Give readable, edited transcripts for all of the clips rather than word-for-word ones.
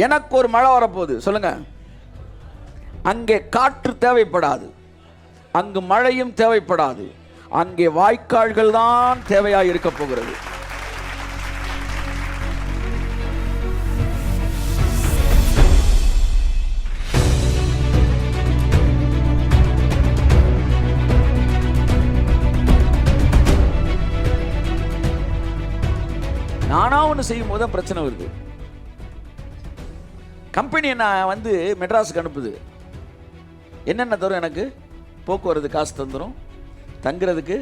எனக்கு ஒரு மழை வரப்போகுது சொல்லுங்க. அங்கே காற்று தேவைப்படாது, அங்கு மழையும் தேவைப்படாது, அங்கே வாய்க்கால்கள் தான் தேவையாக இருக்க போகிறது. நானா ஒன்று செய்யும் போது தான் பிரச்சனை வருது. கம்பெனி நான் மெட்ராஸுக்கு அனுப்புது. என்னென்ன தரும்? எனக்கு போக்குவரத்து காசு தந்துடும், தங்குறதுக்கு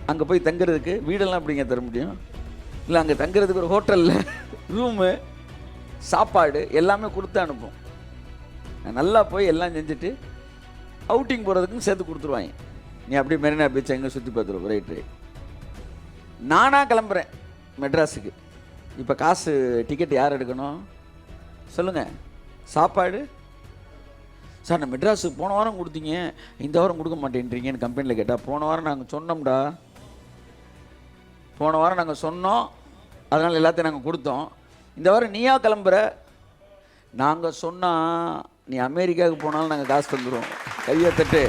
அங்கே போய் தங்குறதுக்கு வீடெல்லாம் எப்படிங்க தர முடியும்? இல்லை, அங்கே தங்குறதுக்கு ஒரு ஹோட்டலில் ரூமு, சாப்பாடு எல்லாமே கொடுத்து அனுப்பும். நான் நல்லா போய் எல்லாம் செஞ்சுட்டு அவுட்டிங் போகிறதுக்குன்னு சேர்த்து கொடுத்துருவாங்க. நீ அப்படியே மெரினா பீச் எங்கே சுற்றி பார்த்துருவோம். ரைட். நானாக கிளம்புறேன் மெட்ராஸுக்கு. இப்போ காசு டிக்கெட் யார் எடுக்கணும் சொல்லுங்கள்? சாப்பாடு சார், நான் மெட்ராஸுக்கு போன வாரம் கொடுத்தீங்க, இந்த வாரம் கொடுக்க மாட்டேன்றீங்கன்னு கம்பெனியில் கேட்டால், போன வாரம் நாங்கள் சொன்னோம்டா, போன வாரம் நாங்கள் சொன்னோம், அதனால் எல்லாத்தையும் நாங்கள் கொடுத்தோம். இந்த வாரம் நீயா கிளம்புற? நாங்கள் சொன்னால் நீ அமெரிக்காவுக்கு போனாலும் நாங்கள் காசு தந்துடுவோம். கையை தட்டு.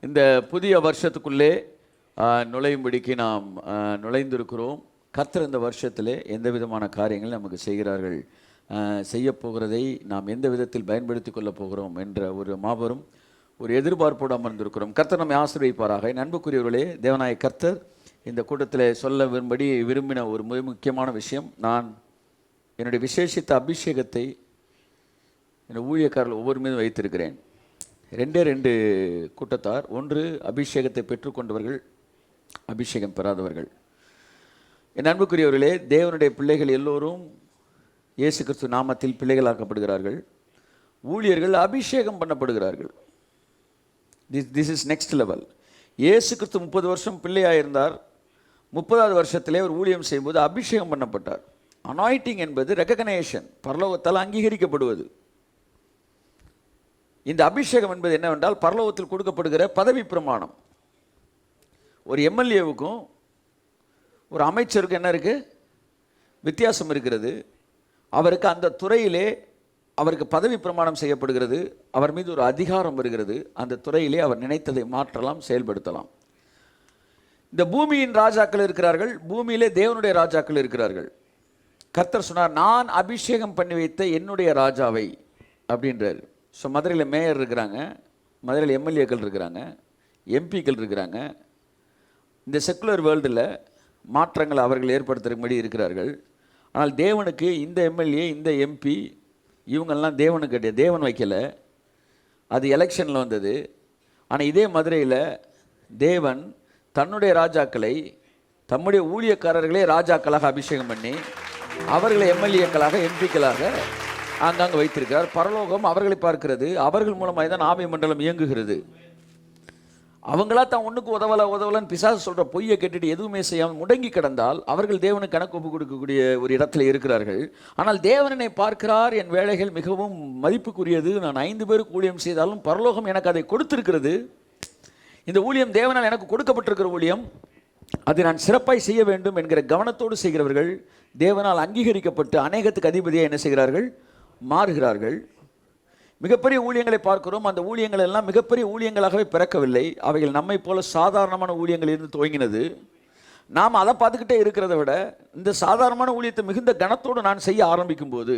இந்த புதிய வருஷத்துக்குள்ளே நுழையும்படிக்கு நாம் நுழைந்திருக்கிறோம். கர்த்தர் இந்த வருஷத்திலே எந்த விதமான காரியங்கள் நமக்கு செய்கிறார்கள், செய்யப்போகிறதை நாம் எந்த விதத்தில் பயன்படுத்தி கொள்ளப் போகிறோம் என்ற ஒரு மாபெரும் ஒரு எதிர்பார்ப்போடு அமர்ந்திருக்கிறோம். கர்த்தர் நம்மை ஆசீர்வதிப்பாராக. அன்புக்குரியவர்களே, தேவனாய கர்த்தர் இந்த கூட்டத்தில் சொல்ல விரும்பின ஒரு மிக முக்கியமான விஷயம், நான் என்னுடைய விசேஷித்த அபிஷேகத்தை என்னுடைய ஊழியக்காரர்கள் ஒவ்வொரு மீதும் வைத்திருக்கிறேன். ரெண்டு கூட்டத்தார். ஒன்று அபிஷேகத்தை பெற்றுக்கொண்டவர்கள், அபிஷேகம் பெறாதவர்கள். என் அன்புக்குரியவர்களே, தேவனுடைய பிள்ளைகள் எல்லோரும் இயேசு கிறிஸ்து நாமத்தில் பிள்ளைகளாக்கப்படுகிறார்கள். ஊழியர்கள் அபிஷேகம் பண்ணப்படுகிறார்கள். This is next level. இயேசு கிறிஸ்து 30 வருஷம் பிள்ளையாக இருந்தார். 30வது வருஷத்திலே அவர் ஊழியம் செய்யும்போது அபிஷேகம் பண்ணப்பட்டார். அனாயிட்டிங் என்பது ரெகக்னேஷன், பரலோகத்தால் அங்கீகரிக்கப்படுவது. இந்த அபிஷேகம் என்பது என்னவென்றால் பரலோகத்தில் கொடுக்கப்படுகிற பதவி பிரமாணம். ஒரு எம்எல்ஏவுக்கும் ஒரு அமைச்சருக்கும் என்ன இருக்குது? வித்தியாசம் இருக்கிறது. அவருக்கு அந்த துறையிலே அவருக்கு பதவி பிரமாணம் செய்யப்படுகிறது. அவர் மீது ஒரு அதிகாரம் வருகிறது. அந்த துறையிலே அவர் நினைத்ததை மாற்றலாம், செயல்படுத்தலாம். இந்த பூமியின் ராஜாக்கள் இருக்கிறார்கள், பூமியிலே தேவனுடைய ராஜாக்கள் இருக்கிறார்கள். கர்த்தர் சொன்னார், நான் அபிஷேகம் பண்ணி வைத்த என்னுடைய ராஜாவை அப்படின்றார். ஸோ மதுரையில் மேயர் இருக்கிறாங்க, மதுரையில் எம்எல்ஏக்கள் இருக்கிறாங்க, எம்பிக்கள் இருக்கிறாங்க. இந்த செக்குலர் வேர்ல்டில் மாற்றங்களை அவர்கள் ஏற்படுத்துறபடி இருக்கிறார்கள். ஆனால் தேவனுக்கு இந்த எம்எல்ஏ, இந்த எம்பி, இவங்கெல்லாம் தேவனுக்கு கிடையாது, தேவன் வைக்கலை. அது எலெக்ஷனில் வந்தது. ஆனால் இதே மதுரையில் தேவன் தன்னுடைய ராஜாக்களை, தம்முடைய ஊழியக்காரர்களே ராஜாக்களாக அபிஷேகம் பண்ணி அவர்களை எம்எல்ஏக்களாக, எம்பிக்களாக அங்கங்கே வைத்திருக்கிறார். பரலோகம் அவர்களை பார்க்கிறது. அவர்கள் மூலமாக தான் ஆவி மண்டலம் இயங்குகிறது. அவங்களா தான் ஒன்றுக்கு உதவலன்னு பிசாசு சொல்கிற பொய்யை கேட்டுட்டு எதுவுமே செய்யாமல் முடங்கி கிடந்தால் அவர்கள் தேவனுக்கு கணக்கு ஒப்பு கொடுக்கக்கூடிய ஒரு இடத்துல இருக்கிறார்கள். ஆனால் தேவனை பார்க்கிறார், என் வேலைகள் மிகவும் மதிப்புக்குரியது, நான் 5 பேருக்கு ஊழியம் செய்தாலும் பரலோகம் எனக்கு அதை கொடுத்திருக்கிறது. இந்த ஊழியம் தேவனால் எனக்கு கொடுக்கப்பட்டிருக்கிற ஊழியம், அதை நான் சிறப்பாய் செய்ய வேண்டும் என்கிற கவனத்தோடு செய்கிறவர்கள் தேவனால் அங்கீகரிக்கப்பட்டு அநேகத்துக்கு அதிபதியாக என்ன செய்கிறார்கள்? மாறுகிறார்கள். மிகப்பெரிய ஊழியங்களை பார்க்கிறோம். அந்த ஊழியங்கள் எல்லாம் மிகப்பெரிய ஊழியங்களாகவே பிறக்கவில்லை. அவைகள் நம்மை போல சாதாரணமான ஊழியங்கள் இருந்து துவங்கினது. நாம் அதை பார்த்துக்கிட்டே இருக்கிறத விட இந்த சாதாரணமான ஊழியத்தை மிகுந்த கனத்தோடு நான் செய்ய ஆரம்பிக்கும் போது,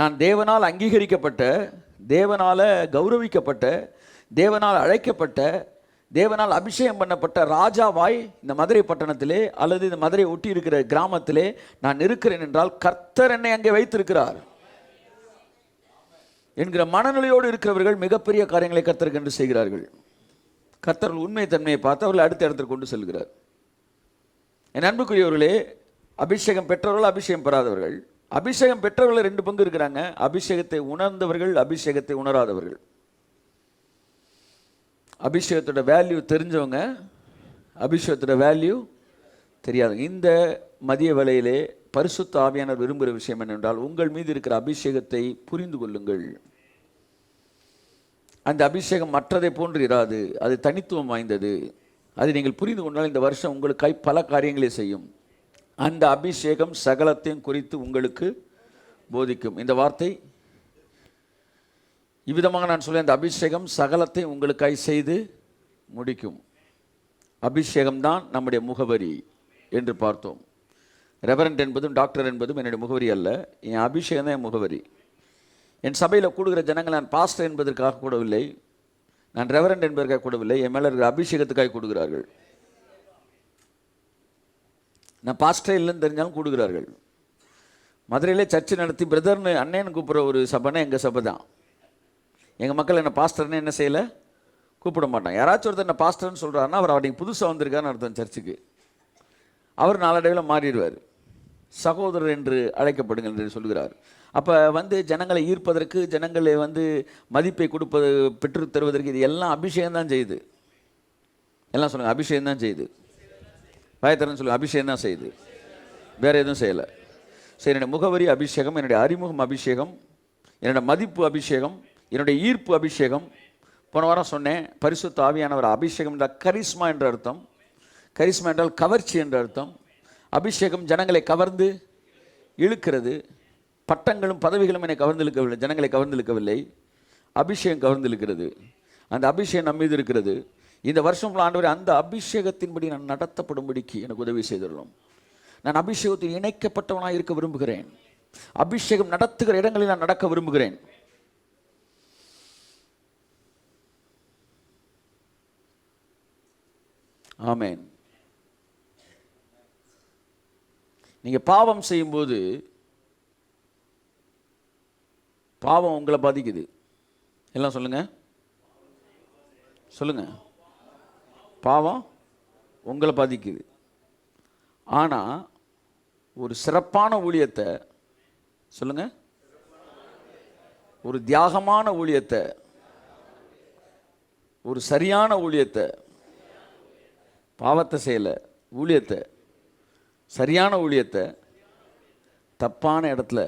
நான் தேவனால் அங்கீகரிக்கப்பட்ட, தேவனால் கௌரவிக்கப்பட்ட, தேவனால் அழைக்கப்பட்ட, தேவனால் அபிஷேகம் பண்ணப்பட்ட ராஜாவாய் இந்த மதுரை பட்டணத்திலே அல்லது இந்த மதுரை ஒட்டி இருக்கிற கிராமத்திலே நான் இருக்கிறேன் என்றால் கர்த்தர் என்னை அங்கே வைத்திருக்கிறார் என்கிற மனநிலையோடு இருக்கிறவர்கள் மிகப்பெரிய காரியங்களை கர்த்தருக்கு என்று செய்கிறார்கள். கர்த்தர் உண்மை தன்மையை பார்த்து அவர்கள் அடுத்த இடத்திற்கு கொண்டு செல்கிறார். என் அன்புக்குரியவர்களே, அபிஷேகம் பெற்றவர்கள், அபிஷேகம் பெறாதவர்கள். அபிஷேகம் பெற்றவர்கள் 2 பங்கு இருக்கிறாங்க. அபிஷேகத்தை உணர்ந்தவர்கள், அபிஷேகத்தை உணராதவர்கள். அபிஷேகத்தோட வேல்யூ தெரிஞ்சவங்க, அபிஷேகத்தோட வேல்யூ தெரியாதவங்க. இந்த மதிய வேளையிலே பரிசுத்த ஆவியானவர் விரும்புகிற விஷயம் என்னென்றால், உங்கள் மீது இருக்கிற அபிஷேகத்தை புரிந்து கொள்ளுங்கள். அந்த அபிஷேகம் மற்றதை போன்று இராது, அது தனித்துவம் வாய்ந்தது. அது நீங்கள் புரிந்து கொண்டால் இந்த வருஷம் உங்களுக்காய் பல காரியங்களை செய்யும். அந்த அபிஷேகம் சகலத்தையும் குறித்து உங்களுக்கு போதிக்கும். இந்த வார்த்தை இவ்விதமாக நான் சொல்ல, அந்த அபிஷேகம் சகலத்தை உங்களுக்காய் செய்து முடிக்கும். அபிஷேகம்தான் நம்முடைய முகவரி என்று பார்த்தோம். ரெவரண்ட் என்பதும் டாக்டர் என்பதும் என்னுடைய முகவரி அல்ல, என் அபிஷேகம் தான் என் முகவரி. என் சபையில் கூடுகிற ஜனங்கள் நான் பாஸ்டர் என்பதற்காக கூடவில்லை, நான் ரெவரண்ட் என்பதற்காக கூடவில்லை, என் மேலே இருக்கிற அபிஷேகத்துக்காக கூடுகிறார்கள். நான் பாஸ்டர் இல்லைன்னு தெரிஞ்சாலும் கூடுகிறார்கள். மதுரையிலே சர்ச்சு நடத்தி பிரதர்னு அண்ணேன்னு கூப்பிட்ற ஒரு சபைனா எங்கள் சபை தான். எங்கள் மக்கள் என்ன பாஸ்டர்னு என்ன செய்யலை, கூப்பிட மாட்டான். யாராச்சும் ஒருத்தர் என்ன பாஸ்டர்னு சொல்கிறாருன்னா அவர் அவருக்கு புதுசாக வந்திருக்காருன்னு அர்த்தம் சர்ச்சுக்கு. அவர் நாளடைவில் மாறிடுவார், சகோதரர் என்று அழைக்கப்படுங்கள் என்று சொல்கிறார். அப்போ ஜனங்களை ஈர்ப்பதற்கு, ஜனங்களை மதிப்பை கொடுப்பது, பெற்று தருவதற்கு இது எல்லாம் அபிஷேகம் தான் செய்யுது. எல்லாம் சொல்லுங்கள், அபிஷேகம் தான் செய்யுது. பயத்தரன்னு சொல்லுங்கள், அபிஷேகம் தான் செய்யுது, வேறு எதுவும் செய்யலை. சரி, என்னுடைய முகவரி அபிஷேகம், என்னுடைய அறிமுகம் அபிஷேகம், என்னுடைய மதிப்பு அபிஷேகம், என்னுடைய ஈர்ப்பு அபிஷேகம். போன வாரம் சொன்னேன், பரிசுத்த ஆவியானவர் அபிஷேகம் என்றால் கரிஸ்மா என்ற அர்த்தம். கரிஸ்மா என்றால் கவர்ச்சி என்ற அர்த்தம். அபிஷேகம் ஜனங்களை கவர்ந்து இழுக்கிறது. பட்டங்களும் பதவிகளும் என்னை கவர்ந்து இழுக்கவில்லை, ஜனங்களை கவர்ந்து இழுக்கவில்லை, அபிஷேகம் கவர்ந்து இழுக்கிறது. அந்த அபிஷேகம் நம்ம மீது இருக்கிறது. இந்த வருஷம் ஆண்டவரே, அந்த அபிஷேகத்தின்படி நான் நடத்தப்படும்படிக்கு எனக்கு உதவி செய்துள்ளோம். நான் அபிஷேகத்தில் இணைக்கப்பட்டவனாக இருக்க விரும்புகிறேன். அபிஷேகம் நடத்துகிற இடங்களில் நான் நடக்க விரும்புகிறேன். ஆமென். நீங்கள் பாவம் செய்யும்போது பாவம் உங்களை பாதிக்குது. எல்லாம் சொல்லுங்க, சொல்லுங்க. பாவம் உங்களை பாதிக்குது. ஆனால் ஒரு சிறப்பான ஊழியத்தை சொல்லுங்க, ஒரு தியாகமான ஊழியத்தை, ஒரு சரியான ஊழியத்தை, பாவத்தை செய்யலை, ஊழியத்தை, சரியான ஊழியத்தை தப்பான இடத்துல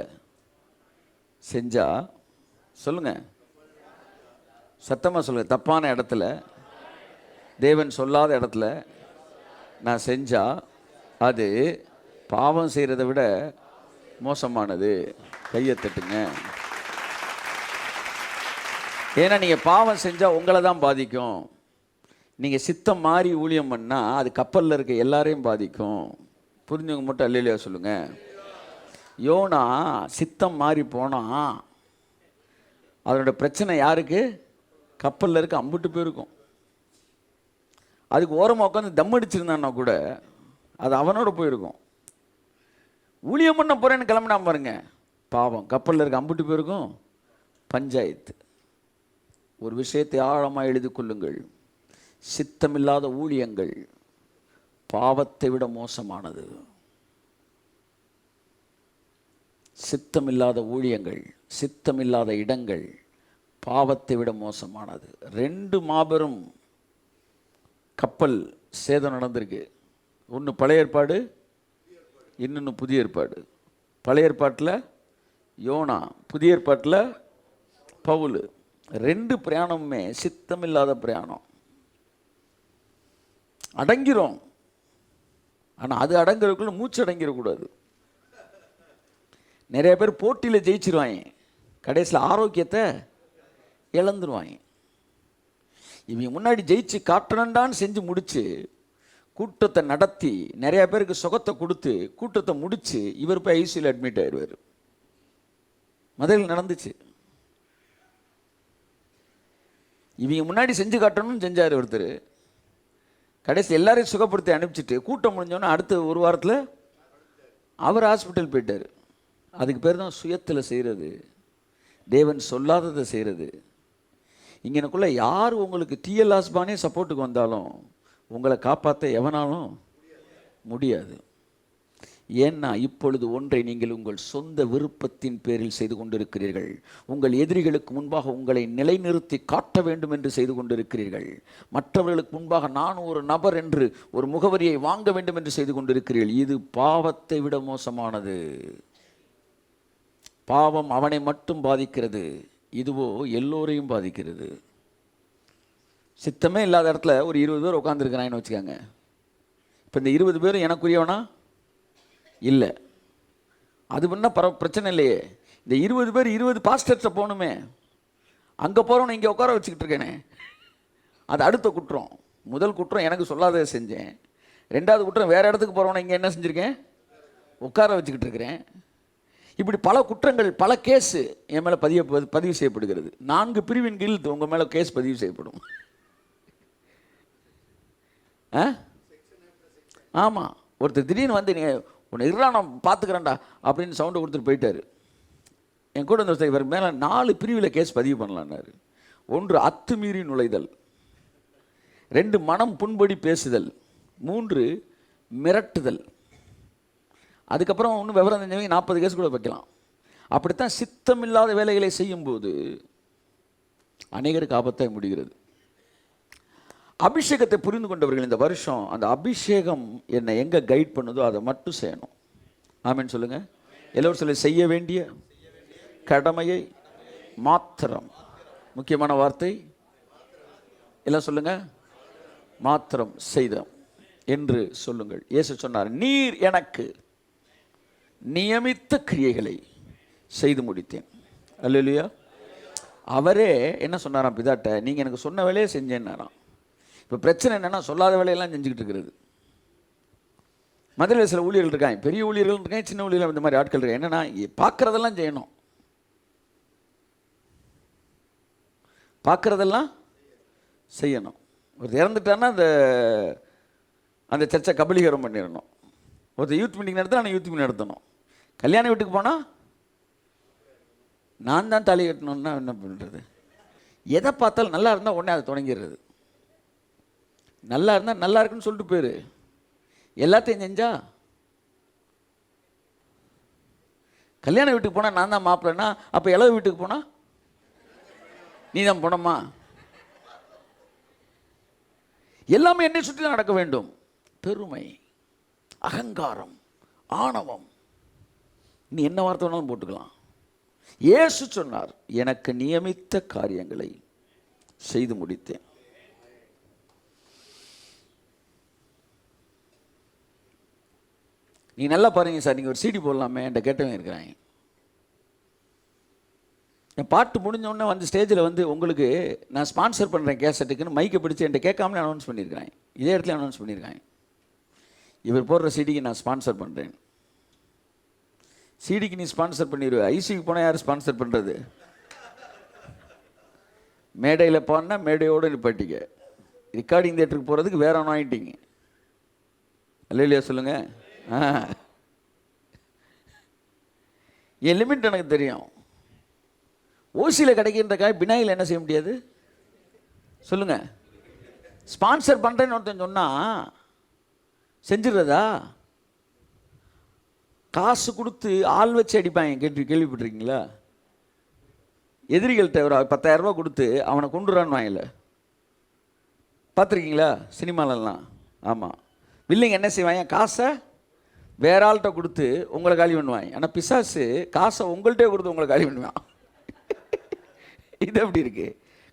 செஞ்சா, சொல்லுங்க, சத்தமாக சொல்லுங்க, தப்பான இடத்துல, தேவன் சொல்லாத இடத்துல நான் செஞ்சா அது பாவம் செய்கிறத விட மோசமானது. கையை தட்டுங்க. ஏன்னா நீங்கள் பாவம் செஞ்சால் உங்களை தான் பாதிக்கும். நீங்கள் சித்தம் மாறி ஊழியம் பண்ணால் அது கப்பலில் இருக்க எல்லாரையும் பாதிக்கும். புரிஞ்சவங்க மட்டும் அல்லேலூயா சொல்லுங்கள். யோனா சித்தம் மாறி போனால் அதனோட பிரச்சனை யாருக்கு? கப்பலில் இருக்க அம்புட்டு போயிருக்கும். அதுக்கு ஓரமாக உட்காந்து தம் அடிச்சிருந்தான்னா கூட அது அவனோட போயிருக்கும். ஊழியம் பண்ண போகிறேன்னு கிளம்பினா பாருங்க, பாவம் கப்பலில் இருக்க அம்புட்டு போயிருக்கும். பஞ்சாயத்து. ஒரு விஷயத்தை ஆழமாக எழுதி கொள்ளுங்கள், சித்தமில்லாத ஊழியங்கள் பாவத்தை விட மோசமானது. சித்தமில்லாத ஊழியங்கள், சித்தமில்லாத இடங்கள் பாவத்தை விட மோசமானது. 2 மாபெரும் கப்பல் சேதம் நடந்திருக்கு. ஒன்று பழைய ஏற்பாடு, இன்னொன்று புதிய ஏற்பாடு. பழைய ஏற்பாட்டில் யோனா, புதிய ஏற்பாட்டில் பவுல். 2 பிரயாணமுமே சித்தமில்லாத பிரயாணம். அடங்கிறோம், ஆனால் அது அடங்குறதுக்குள்ள மூச்சு அடங்கிடக்கூடாது. நிறைய பேர் போட்டியில் ஜெயிச்சிருவாங்க, கடைசியில் ஆரோக்கியத்தை இழந்துருவாங்க. இவங்க முன்னாடி ஜெயிச்சு காட்டணுண்டான்னு செஞ்சு முடிச்சு கூட்டத்தை நடத்தி நிறைய பேருக்கு சுகத்தை கொடுத்து கூட்டத்தை முடிச்சு இவர் போய் ஐசியூவில் அட்மிட் ஆயிடுவார். முதல்ல நடந்துச்சு. இவங்க முன்னாடி செஞ்சு காட்டணும்னு செஞ்சார் ஒருத்தர். கடைசி எல்லாரையும் சுகப்படுத்தி அனுப்பிச்சிட்டு கூட்டம் முடிஞ்சோன்னா அடுத்த ஒரு வாரத்தில் அவர் ஹாஸ்பிட்டல் போயிட்டார். அதுக்கு பேர் தான் சுயத்தில் செய்கிறது, தேவன் சொல்லாததை செய்கிறது. இங்கனக்குள்ளே யார் உங்களுக்கு டிஎல் ஆஸ்பானே சப்போர்ட்டுக்கு வந்தாலும் உங்களை காப்பாற்ற எவனாலும் முடியாது. ஏன்னா இப்பொழுது ஒன்றை நீங்கள் உங்கள் சொந்த விருப்பத்தின் பேரில் செய்து கொண்டிருக்கிறீர்கள். உங்கள் எதிரிகளுக்கு முன்பாக உங்களை நிலைநிறுத்தி காட்ட வேண்டும் என்று செய்து கொண்டிருக்கிறீர்கள். மற்றவர்களுக்கு முன்பாக நான் ஒரு நபர் என்று ஒரு முகவரியை வாங்க வேண்டும் என்று செய்து கொண்டிருக்கிறீர்கள். இது பாவத்தை விட மோசமானது. பாவம் அவனை மட்டும் பாதிக்கிறது, இதுவோ எல்லோரையும் பாதிக்கிறது. சித்தமே இல்லாத இடத்துல ஒரு 20 பேர் உட்காந்துருக்கிறான்னு வச்சுக்கோங்க. இப்போ இந்த 20 பேரும் எனக்குரியவனா இல்லை, அது பண்ணால் பிரச்சனை இல்லையே. இந்த 20 பேர் 20 பாஸ்டர்கிட்ட போகணுமே, அங்கே போகிறவனை இங்கே உட்கார வச்சுக்கிட்டு இருக்கேனே, அது அடுத்த குற்றம். முதல் குற்றம் எனக்கு சொல்லாததை செஞ்சேன். 2வது குற்றம் வேறு இடத்துக்கு போகிறவனை இங்கே என்ன செஞ்சுருக்கேன், உட்கார வச்சுக்கிட்டு இருக்கிறேன். இப்படி பல குற்றங்கள், பல கேஸு என் மேலே பதிவு செய்யப்படுகிறது. 4 பிரிவின் கீழ் உங்கள் மேலே கேஸ் பதிவு செய்யப்படும். ஆமாம், ஒருத்தர் திடீர்னு வந்து நீ உன்னை இருடா நான் பார்த்துக்கிறேன்டா அப்படின்னு சவுண்டை கொடுத்துட்டு போயிட்டார். என் கூட இந்த இவர் மேலே 4 பிரிவில் கேஸ் பதிவு பண்ணலான்னாரு. 1 அத்துமீறி நுழைதல், 2 மனம் புண்படி பேசுதல், 3 மிரட்டுதல். அதுக்கப்புறம் இன்னும் விவரம் தெரிஞ்சவங்க 40 கேஸ் கூட வைக்கலாம். அப்படித்தான் சித்தமில்லாத வேலைகளை செய்யும்போது அநேகருக்கு ஆபத்தாய் முடிகிறது. அபிஷேகத்தை புரிந்து கொண்டவர்கள் இந்த வருஷம் அந்த அபிஷேகம் என்னை எங்கே கைட் பண்ணுதோ அதை மட்டும் செய்யணும். ஆமென் சொல்லுங்க. எல்லோரும் சொல்லி, செய்ய வேண்டிய கடமையை மாத்திரம். முக்கியமான வார்த்தை எல்லாம் சொல்லுங்க, மாத்திரம் செய்தோம் என்று சொல்லுங்கள். இயேசு சொன்னார், நீர் எனக்கு நியமித்த கிரியைகளை செய்து முடித்தேன். அல்லேலூயா. அவரே என்ன சொன்னாராம் பிதாட்ட, நீங்கள் எனக்கு சொன்ன வேலையை செஞ்சேன்னாராம். இப்போ பிரச்சனை என்னென்னா, சொல்லாத வேலையெல்லாம் செஞ்சுக்கிட்டு இருக்கிறது. மதுரையில் சில ஊழியர்கள் இருக்காங்க, பெரிய ஊழியர்கள் இருக்காங்க, சின்ன ஊழியர்கள், இந்த மாதிரி ஆட்கள் இருக்காங்க. என்னென்னா, பார்க்குறதெல்லாம் செய்யணும், பார்க்குறதெல்லாம் செய்யணும். ஒரு இறந்துட்டான்னா அந்த சர்ச்சை கபலீகரம் பண்ணிடணும். ஒருத்தர் யூத் மீட்டிங் நடத்தினா நான் யூத் மீட்டிங் நடத்தணும். கல்யாண வீட்டுக்கு போனால் நான் தான் தாலி கட்டணும்னா என்ன பண்ணுறது? எதை பார்த்தாலும் நல்லா இருந்தால் உடனே அதை தொடங்கிடுறது. நல்லா இருந்தால் நல்லா இருக்குன்னு சொல்லிட்டு போயிரு. எல்லாத்தையும் செஞ்சா கல்யாண வீட்டுக்கு போனால் நான் தான் மாப்பிள்ளைன்னா, அப்போ இளவு வீட்டுக்கு போனால் நீ தான் போனம்மா. எல்லாமே என்னை சுற்றி தான் நடக்க வேண்டும். பெருமை, அகங்காரம், ஆணவம், நீ என்ன வார்த்தை வேணாலும் போட்டுக்கலாம். இயேசு சொன்னார், எனக்கு நியமித்த காரியங்களை செய்து முடித்தேன். நீ நல்லா பாருங்க சார், நீங்கள் ஒரு சிடி போடலாமே என்கிட்ட கேட்டவங்க இருக்கிறாங்க. என் பாட்டு முடிஞ்சோடனே வந்து ஸ்டேஜில் வந்து உங்களுக்கு நான் ஸ்பான்சர் பண்ணுறேன் கேசட்டுக்குன்னு மைக்கை பிடிச்சி என்கிட்ட கேட்காமலே அனௌன்ஸ் பண்ணியிருக்கிறேன். இதே இடத்துல அனௌன்ஸ் பண்ணியிருக்காங்க, இவர் போடுற சிடிக்கு நான் ஸ்பான்சர் பண்ணுறேன். சிடிக்கு நீ ஸ்பான்சர் பண்ணிடுவேன், ஐசிக்கு போனால் யார் ஸ்பான்சர் பண்ணுறது? மேடையில் போனால் மேடையோடு நிப்பாட்டிக்க, ரெக்கார்டிங் தியேட்டருக்கு போகிறதுக்கு வேற ஒன்று ஆகிட்டீங்க. இல்லையா சொல்லுங்கள். என் லிமிட் எனக்கு தெரியும். ஓசியில் கிடைக்கின்ற காய் பினாயில் என்ன செய்ய முடியாது சொல்லுங்க. ஸ்பான்சர் பண்ணுறேன்னு ஒருத்தன் சொன்னால் செஞ்சிடுறதா? காசு கொடுத்து ஆள் வச்சு அடிப்பாங்க, கேள்விப்பட்டிருக்கீங்களா? எதிரிகள்கிட்ட ஒரு 10,000 ரூபா கொடுத்து அவனை கொண்டுறான்னு வாங்கல, பார்த்துருக்கீங்களா சினிமாலெல்லாம்? ஆமாம், வில்லிங்க என்ன செய்வாங்க, காசை வேற ஆள்கிட்ட கொடுத்து உங்களை காலி பண்ணுவாங்க. ஆனால் பிசாசு காசை உங்கள்கிட்டே கொடுத்து உங்களை காலி பண்ணுவான். இது எப்படி இருக்கு?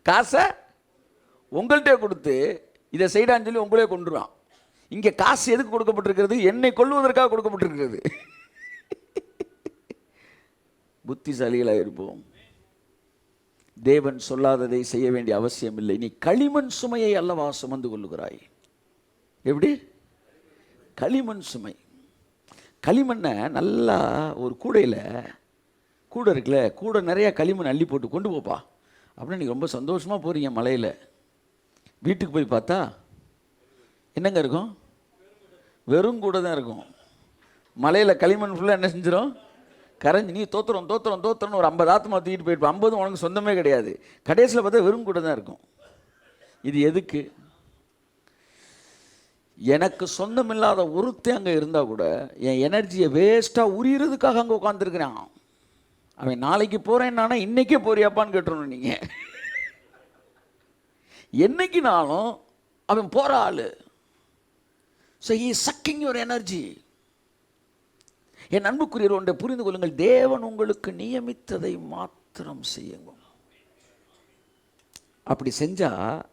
காசை உங்கள்கிட்டே கொடுத்து இதை செய்டான்னு சொல்லி உங்களே கொண்டுருவான். இங்கே காசு எதுக்கு கொடுக்கப்பட்டிருக்கிறது? என்னை கொல்வதற்காக கொடுக்கப்பட்டிருக்கிறது. புத்திசாலிகளாக இருப்போம். தேவன் சொல்லாததை செய்ய வேண்டிய அவசியம் இல்லை. நீ களிமண் சுமையை அல்லவா சுமந்து கொள்ளுகிறாய். எப்படி? களிமண் சுமை. களிமண்ணை நல்லா ஒரு கூடையில், கூடை இருக்குல்ல, கூடை நிறையா களிமண் அள்ளி போட்டு கொண்டு போப்பா அப்படின்னு நீங்கள் ரொம்ப சந்தோஷமாக போகிறீங்க மலையில். வீட்டுக்கு போய் பார்த்தா என்னங்க இருக்கும்? வெறும் கூடை தான் இருக்கும். மலையில் களிமண் ஃபுல்லாக என்ன செஞ்சிடும்? கரைஞ்சி நீ தோத்துறோன்னு ஒரு 50 ஆத்மா தூக்கிட்டு போயிருப்போம். 50 உனக்கு சொந்தமே கிடையாது. கடைசியில் பார்த்தா வெறும் கூடை தான் இருக்கும். இது எதுக்கு? எனக்கு சொந்தமில்லாத ஒருத்தன் அங்கே இருந்தால் கூட என் எனர்ஜியை வேஸ்ட்டாக உரியறதுக்காக அங்கே உட்காந்துருக்கிறான். அவன் நாளைக்கு போகிறேன்னானா இன்றைக்கே போறியாப்பான்னு கேட்டுருணும் நீங்கள். என்னைக்குனாலும் அவன் போகிற ஆள். So he is sucking your energy. என் அன்புக்குரியவர் ஒன்றை புரிந்து கொள்ளுங்கள், தேவன் உங்களுக்கு நியமித்ததை மாத்திரம் செய்யுங்க. அப்படி செஞ்சால்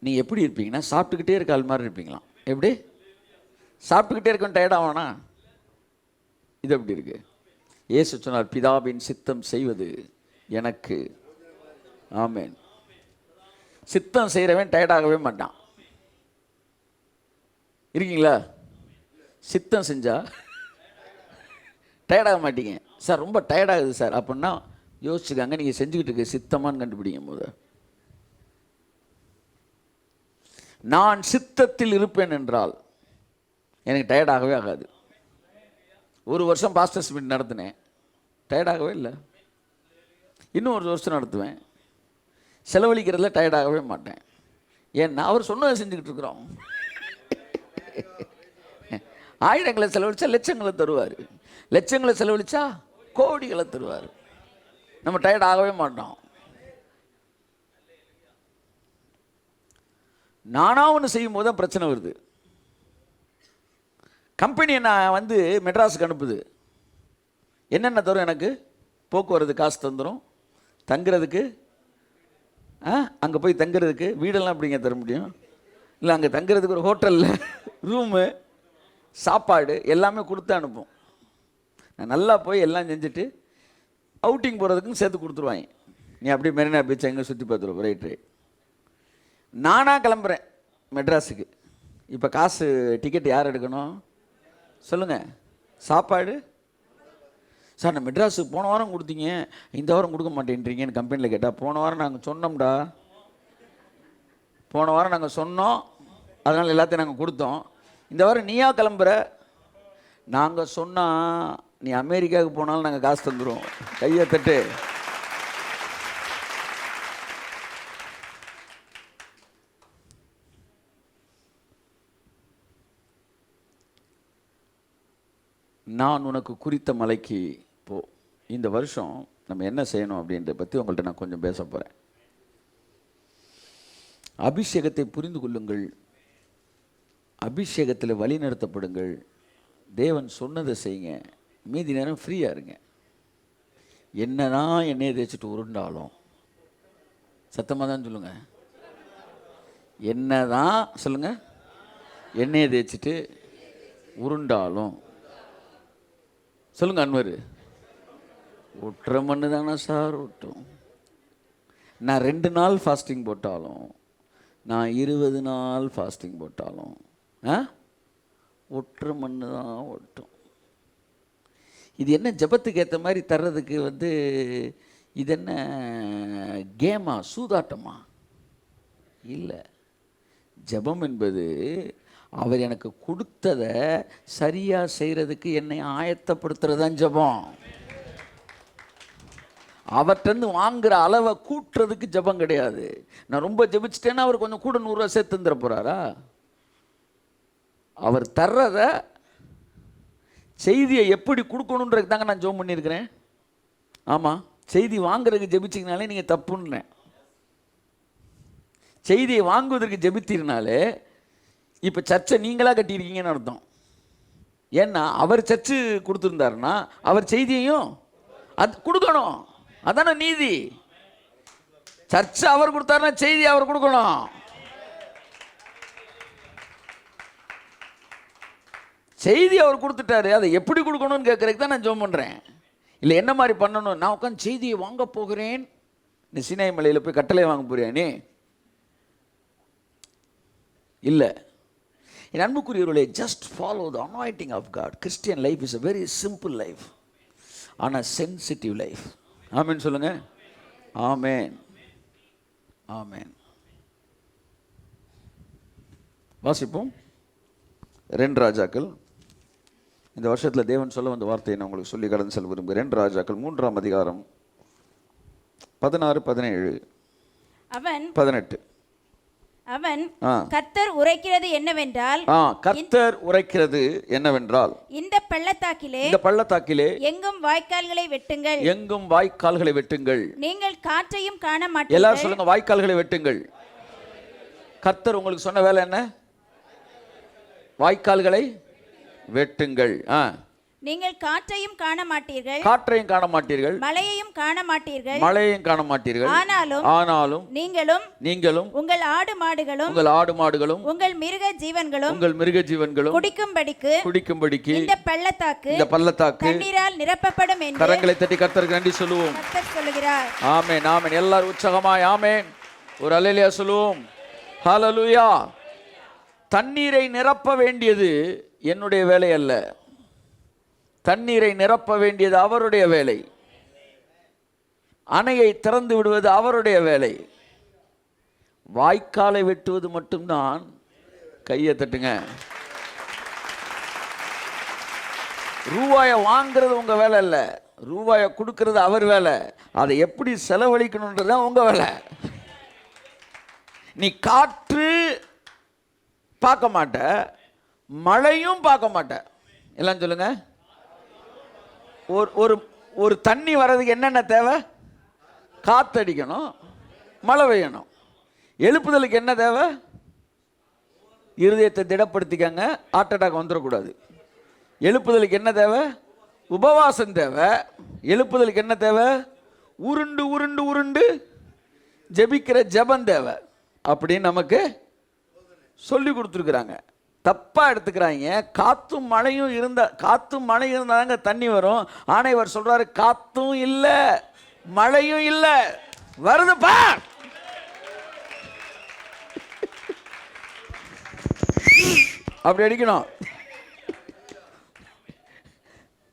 நீங்கள் எப்படி இருப்பீங்கன்னா சாப்பிட்டுக்கிட்டே இருக்க ஆள் மாதிரி இருப்பீங்களாம். எப்படி? சாப்பிட்டுக்கிட்டே இருக்க டயர்ட் ஆவானா? இது எப்படி இருக்கு? இயேசு சொன்னார், பிதாவின் சித்தம் செய்வது எனக்கு. ஆமென். சித்தம் செய்கிறவன் டயர்டாகவே மாட்டான். இருக்கீங்களா? சித்தம் செஞ்சா டயர்டாக மாட்டீங்க. சார் ரொம்ப டயர்டாகுது சார் அப்படின்னா யோசிச்சுக்காங்க, நீங்கள் செஞ்சுக்கிட்டு இருக்க சித்தமானு கண்டுபிடிக்கும் போது. நான் சித்தத்தில் இருப்பேன் என்றால் எனக்கு டயர்டாகவே ஆகாது. 1 வருஷம் பாஸ்டர்ஸ் மீட் நடத்தினேன், டயர்டாகவே இல்லை. இன்னும் 1 வருஷம் நடத்துவேன், செலவழிக்கிறதுல டயர்டாகவே மாட்டேன். ஏன்னா அவர் சொன்னதை செஞ்சுக்கிட்டு இருக்கிறோம். ஆயிரங்களை செலவழிச்சா லட்சங்களை தருவார், லட்சங்களை செலவழிச்சா கோடிகளை தருவார். நம்ம டயர்ட் ஆகவே மாட்டோம். நானா ஒன்று செய்யும் போது தான் பிரச்சனை வருது. கம்பெனி நான் வந்து மெட்ராஸுக்கு அனுப்புது, என்னென்ன தரும் எனக்கு? போக்குவரத்து காசு தந்துடும், தங்குறதுக்கு அங்கே போய் தங்குறதுக்கு வீடெல்லாம் எப்படிங்க தர முடியும்? இல்லை, அங்கே தங்குறதுக்கு ஒரு ஹோட்டலில் ரூமு, சாப்பாடு எல்லாமே கொடுத்து அனுப்பும். நான் நல்லா போய் எல்லாம் செஞ்சுட்டு அவுட்டிங் போகிறதுக்கும் சேர்த்து கொடுத்துருவாங்க. நீ அப்படியே மெரினா பீச் எங்கே சுற்றி பார்த்துருவோம், ரைட்டு. நானாக கிளம்புறேன் மெட்ராஸுக்கு. இப்போ காசு டிக்கெட் யார் எடுக்கணும் சொல்லுங்கள்? சாப்பாடு சார் நான் மெட்ராஸுக்கு போன வாரம் கொடுத்தீங்க, இந்த வாரம் கொடுக்க மாட்டேன்றீங்கன்னு கம்பெனியில் கேட்டால், போன வாரம் நாங்கள் சொன்னோம்டா, போன வாரம் நாங்கள் சொன்னோம், அதனால் எல்லாத்தையும் நாங்கள் கொடுத்தோம். இந்த வாரம் நீயா கிளம்புற? நாங்கள் சொன்னால் நீ அமெரிக்காவுக்கு போனாலும் நாங்கள் காசு தந்துடுவோம். கையை தட்டு. நான் உனக்கு குறித்த மலைக்கு போ. இந்த வருஷம் நம்ம என்ன செய்யணும் அப்படின்றத பற்றி உங்கள்கிட்ட நான் கொஞ்சம் பேச போகிறேன். அபிஷேகத்தை புரிந்து கொள்ளுங்கள், அபிஷேகத்தில் வழி நடத்தப்படுங்கள், தேவன் சொன்னதை செய்யுங்க, மீதி நேரம் ஃப்ரீயாக இருங்க. என்னதான் எண்ணெயை தேய்ச்சிட்டு உருண்டாலும், சத்தமாக தான் சொல்லுங்கள், என்னதான் சொல்லுங்கள், எண்ணெயை தேய்ச்சிட்டு உருண்டாலும் சொல்லுங்கள் அன்வர், ஒட்டுற மண்ணு தானே சார் ஒட்டும். நான் 2 நாள் ஃபாஸ்டிங் போட்டாலும், நான் 20 நாள் ஃபாஸ்டிங் போட்டாலும் ஒட்டுற மண்ணு தான் ஒட்டும். இது என்ன ஜபத்துக்கு ஏற்ற மாதிரி தர்றதுக்கு வந்து இது என்ன கேமா, சூதாட்டமா? இல்லை. ஜபம் என்பது அவர் எனக்கு கொடுத்ததை சரியாக செய்கிறதுக்கு என்னை ஆயத்தப்படுத்துறது தான் ஜபம். அவர்கிட்டருந்து வாங்குகிற அளவை கூட்டுறதுக்கு ஜபம் கிடையாது. நான் ரொம்ப ஜபிச்சிட்டேன்னா அவர் கொஞ்சம் கூட 100 ரூபா சேர்த்து தந்துட போகிறாரா? அவர் தர்றத செய்தியை எப்படி கொடுக்கணுன்றதுக்கு தாங்க நான் ஜெபம் பண்ணியிருக்கிறேன். ஆமாம், செய்தி வாங்குறதுக்கு ஜெபிச்சிங்கனாலே நீங்கள் தப்புன்னேன். செய்தியை வாங்குவதற்கு ஜெபித்தீர்னாலே இப்போ சர்ச்சை நீங்களாக கட்டியிருக்கீங்கன்னு அர்த்தம். ஏன்னா அவர் சர்ச்சு கொடுத்துருந்தாருன்னா அவர் செய்தியையும் அது கொடுக்கணும். அதான நீதி. சர்ச்சை அவர் கொடுத்தாருன்னா செய்தி அவர் கொடுக்கணும். செய்தி அவர் கொடுத்துட்டாரு, அதை எப்படி கொடுக்கணும்னு கேட்கறதுக்கு தான் நான் ஜெபம் பண்ணுறேன். இல்லை என்ன மாதிரி பண்ணணும், நான் உட்காந்து செய்தியை வாங்க போகிறேன், நீ சீனாய் மலையில் போய் கட்டளை வாங்க போறியா நீ? இல்லை. என் அன்புக்குரியவர்களே, just follow the anointing of God. Christian life is a very simple life, ஆனால் சென்சிட்டிவ் லைஃப். ஆமேன் சொல்லுங்க. ஆமேன், ஆமேன். வாசிப்போம் 2 ராஜாக்கள். இந்த வருஷத்தில் தேவன் சொல்ல வந்த வார்த்தையை நான் உங்களுக்கு சொல்லி கடந்து செல்ல விரும்புகிறேன். 2 ராஜாக்கள் 3ஆம் அதிகாரம் 16, 17, 18. அவன் கர்த்தர் உரைக்கிறது என்னவென்றால், கர்த்தர் உரைக்கிறது என்னவென்றால், இந்த பள்ளத்தாக்கிலே எங்கும் வாய்க்கால்களை வெட்டுங்கள், எங்கும் வாய்க்கால்களை வெட்டுங்கள். நீங்கள் காற்றையும் காண மாட்டீர்கள். எல்லாரும் சொல்லுங்க, வாய்க்கால்களை வெட்டுங்கள். கர்த்தர் உங்களுக்கு சொன்ன வேலை என்ன? வாய்க்கால்களை வெட்டுங்கள். நீங்கள் காற்றையும் காண மாட்டீர்கள், காற்றையும் காண மாட்டீர்கள், மழையையும் காண மாட்டீர்கள், மழையையும் காண மாட்டீர்கள். ஆனாலும் நீங்களும் உங்கள் ஆடு மாடுகளும் உங்கள் மிருக ஜீவன்களும் குடிக்கும்படிக்கு இந்த பள்ளத்தாக்கு தண்ணீரால் நிரப்பப்படும் என்று கரங்களை தட்டி கர்த்தருக்கு நன்றி சொல்லுவோம். கர்த்தர் சொல்லுகிறார். ஆமென், ஆமென். எல்லாரும் உற்சாகமாய் ஆமென் ஒரு அல்லேலூயா சொல்லுவோம். ஹல்லேலூயா. தண்ணீரை நிரப்ப வேண்டியது என்னுடைய வேலை அல்ல, தண்ணீரை நிரப்ப வேண்டியது அவருடைய வேலை. அணையை திறந்து விடுவது அவருடைய வேலை. வாய்க்காலை வெட்டுவது மட்டும்தான். கையை தட்டுங்க. ரூபாயை வாங்கிறது உங்க வேலை இல்ல, ரூபாயை கொடுக்கறது அவர் வேலை. அதை எப்படி செலவழிக்கணும்ன்றது உங்க வேலை. நீ காற்று பார்க்க மாட்ட, மழையும் பார்க்க மாட்ட. எல்லாம் சொல்லுங்க. ஒரு தண்ணி வர்றதுக்கு என்னென்ன தேவை? காத்தடிக்கணும், மழை பெய்யணும். எழுப்புதலுக்கு என்ன தேவை? இருதயத்தை திடப்படுத்திக்கங்க, ஹார்ட் அட்டாக் வந்துடக்கூடாது. எழுப்புதலுக்கு என்ன தேவை? உபவாசம் தேவை. எழுப்புதலுக்கு என்ன தேவை? உருண்டு உருண்டு உருண்டு ஜெபிக்கிற ஜெபம் தேவை. அப்படின்னு நமக்கு சொல்லி கொடுத்துருக்குறாங்க. தப்பாக எடுத்துக்கிறாங்க. காற்றும் மழையும் இருந்தாங்க தண்ணி வரும். ஆனால் இவர் சொல்றாரு காத்தும் இல்லை மழையும் இல்லை, வருதுப்பா. அப்படி அடிக்கணும்.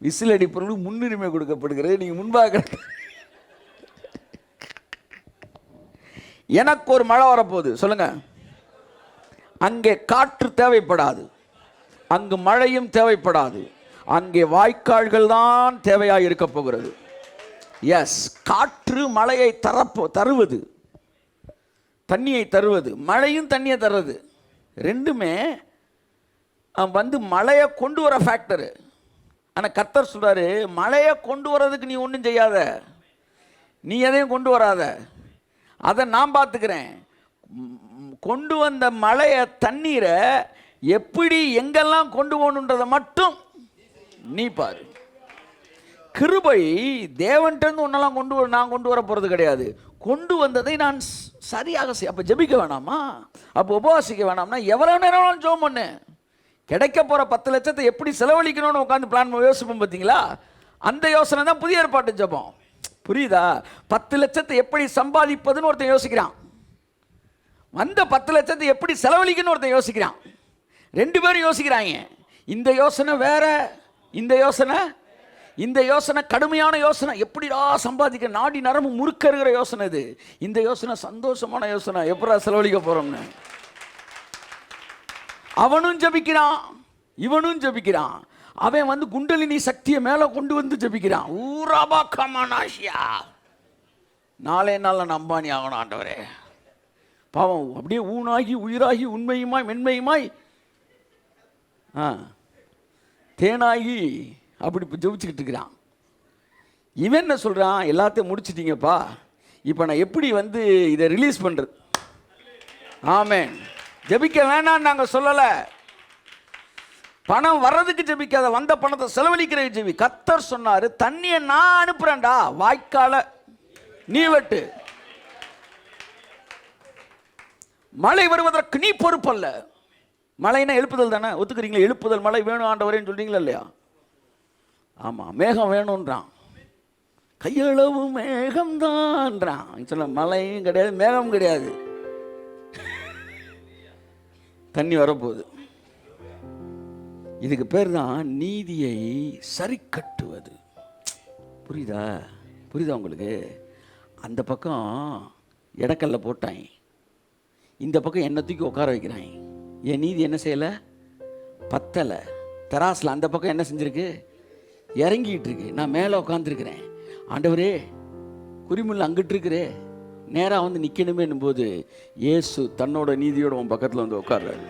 விசில் அடிப்பவர்களுக்கு முன்னுரிமை கொடுக்கப்படுகிறது. நீங்க முன்பாக எனக்கு ஒரு மழை வரப்போகுது சொல்லுங்க. அங்கே காற்று தேவைப்படாது, அங்கு மழையும் தேவைப்படாது, அங்கே வாய்க்கால்கள் தான் தேவையாக இருக்க போகிறது. எஸ், காற்று மழையை தருவது, தண்ணியை தருவது, மழையும் தண்ணியை தருவது. ரெண்டுமே மழையை கொண்டு வர ஃபேக்டரு. ஆனால் கர்த்தர் சொல்றாரு, மழையை கொண்டு வர்றதுக்கு நீ ஒன்றும் செய்யாத, நீ எதையும் கொண்டு வராத, அதை நான் பார்த்துக்கிறேன். கொண்டு வந்த மழையை தண்ணீரை எப்படி எங்கெல்லாம் கொண்டு போகணுன்றதை மட்டும் நீ பாரு. கிருபை தேவன்கிட்ட ஒன்னெல்லாம் நான் கொண்டு வர போகிறது கிடையாது. கொண்டு வந்ததை நான் சரியாக அப்போ ஜெபிக்க வேணாமா? அப்போ உபவாசிக்க வேணாம்னா எவ்வளோ நேரம் ஜெபம் பண்ணு. கிடைக்க போகிற 10 லட்சத்தை எப்படி செலவழிக்கணும்னு உட்காந்து பிளான் யோசிப்போம் பார்த்தீங்களா? அந்த யோசனை தான் புதிய ஏற்பாட்டு ஜெபம். புரியுதா? 10 லட்சத்தை எப்படி சம்பாதிப்பதுன்னு ஒருத்தன் யோசிக்கிறான், வந்த 10 லட்சத்தை எப்படி செலவழிக்கணும்னு ஒருத்தன் யோசிக்கிறான். 2 பேரும் யோசிக்கிறாங்க. இந்த யோசனை வேற, இந்த யோசனை கடுமையான யோசனை, எப்படிடா சம்பாதிக்க நாடி நரம்பு முறுக்க இருக்கிற யோசனை இது. இந்த யோசனை சந்தோஷமான யோசனை, எப்படா செலவழிக்க போறோம்னு. அவனும் ஜபிக்கிறான், இவனும் ஜபிக்கிறான். அவன் குண்டலினி சக்தியை மேலே கொண்டு வந்து ஜபிக்கிறான். ஊராபா கமானாஷியா, நாளே நாள் அம்பானி ஆகணும் ஆண்டவரே. பாவம் அப்படியே ஊனாகி உயிராகி உண்மையுமாய் மென்மையுமாய் தேனாகி அப்படி இப்போ ஜெபிச்சுக்கிட்டு இருக்கிறான். இவன் என்ன சொல்கிறான்? எல்லாத்தையும் முடிச்சிட்டிங்கப்பா, இப்போ நான் எப்படி இதை ரிலீஸ் பண்ணுறது? ஆமென். ஜெபிக்க வேணான்னு நாங்கள் சொல்லலை. பணம் வர்றதுக்கு ஜெபிக்காத, வந்த பணத்தை செலவழிக்கிற ஜெபி. கர்த்தர் சொன்னார், தண்ணியை நான் அனுப்புறேன்டா, வாய்க்கால நீ வெட்டு. மழை வருவதற்கு நீ பொறுப்பல்ல. மழைனா எழுப்புதல் தானே, ஒத்துக்கிறீங்களா? எழுப்புதல் மழை வேணும் ஆண்டவரேன்னு சொல்றீங்களா இல்லையா? ஆமாம், மேகம் வேணும்ன்றான். கையளவு மேகம் தான்றான். சொல்ல மழையும் கிடையாது, மேகம் கிடையாது, தண்ணி வரப்போகுது. இதுக்கு பேர் தான் நீதியை சரி கட்டுவது. புரியுதா உங்களுக்கு? அந்த பக்கம் இடக்கல்ல போட்டாங்க, இந்த பக்கம் என்ன தூக்கி உட்கார வைக்கிறாங்க. என் நீதி என்ன செய்யலை? பத்தலை. தராசில் அந்த பக்கம் என்ன செஞ்சுருக்கு? இறங்கிட்டு இருக்கு. நான் மேலே உட்காந்துருக்கிறேன். ஆண்டவரே, குறிமுள்ள அங்கிட்டு இருக்கிறே, நேராக நிற்கணுமேன்னும் போது இயேசு தன்னோட நீதியோட உன் பக்கத்தில் உட்கார்றாரு.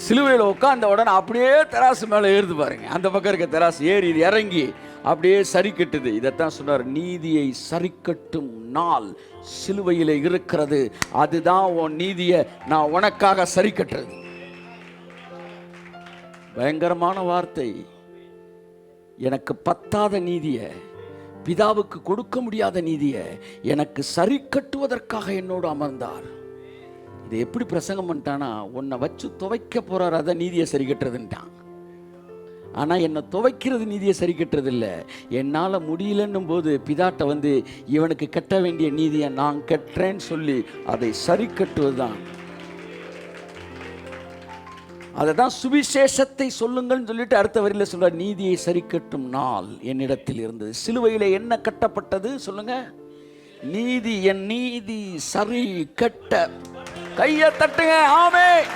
சிலுவையில் உட்கார்ந்த உடனே அப்படியே தராசு மேலே ஏறுது பாருங்க. அந்த பக்கம் இருக்க தராசு ஏறி இது இறங்கி அப்படியே சரி கட்டுது. இதைத்தான் சொன்னார், நீதியை சரி கட்டும் நாள் சிலுவையில் இருக்கிறது. அதுதான் உன் நீதியை நான் உனக்காக சரி கட்டுறது. பயங்கரமான வார்த்தை. எனக்கு பத்தாத நீதியை, பிதாவுக்கு கொடுக்க முடியாத நீதியை எனக்கு சரி கட்டுவதற்காக என்னோடு அமர்ந்தார். இதை எப்படி பிரசங்கம் பண்ணிட்டானா, உன்னை வச்சு துவைக்க போறார், அதை நீதியை சரி கட்டுறதுன்ட்டான். ஆனால் என்னை துவைக்கிறது நீதியை சரி கட்டுறது இல்லை. என்னால் முடியலன்னும் போது பிதாட்ட வந்து இவனுக்கு கட்ட வேண்டிய நீதியை நான் கட்டுறேன்னு சொல்லி அதை சரி கட்டுவது தான். அதை தான் சுவிசேஷத்தை சொல்லுங்கள்னு சொல்லிட்டு அடுத்த வரியில் சொல்ற, நீதியை சரி கட்டும் நாள் என்னிடத்தில் இருந்தது. சிலுவையில் என்ன கட்டப்பட்டது சொல்லுங்க? நீதி. என் நீதி சரி கட்ட. கையை தட்டுங்க. ஆமென்.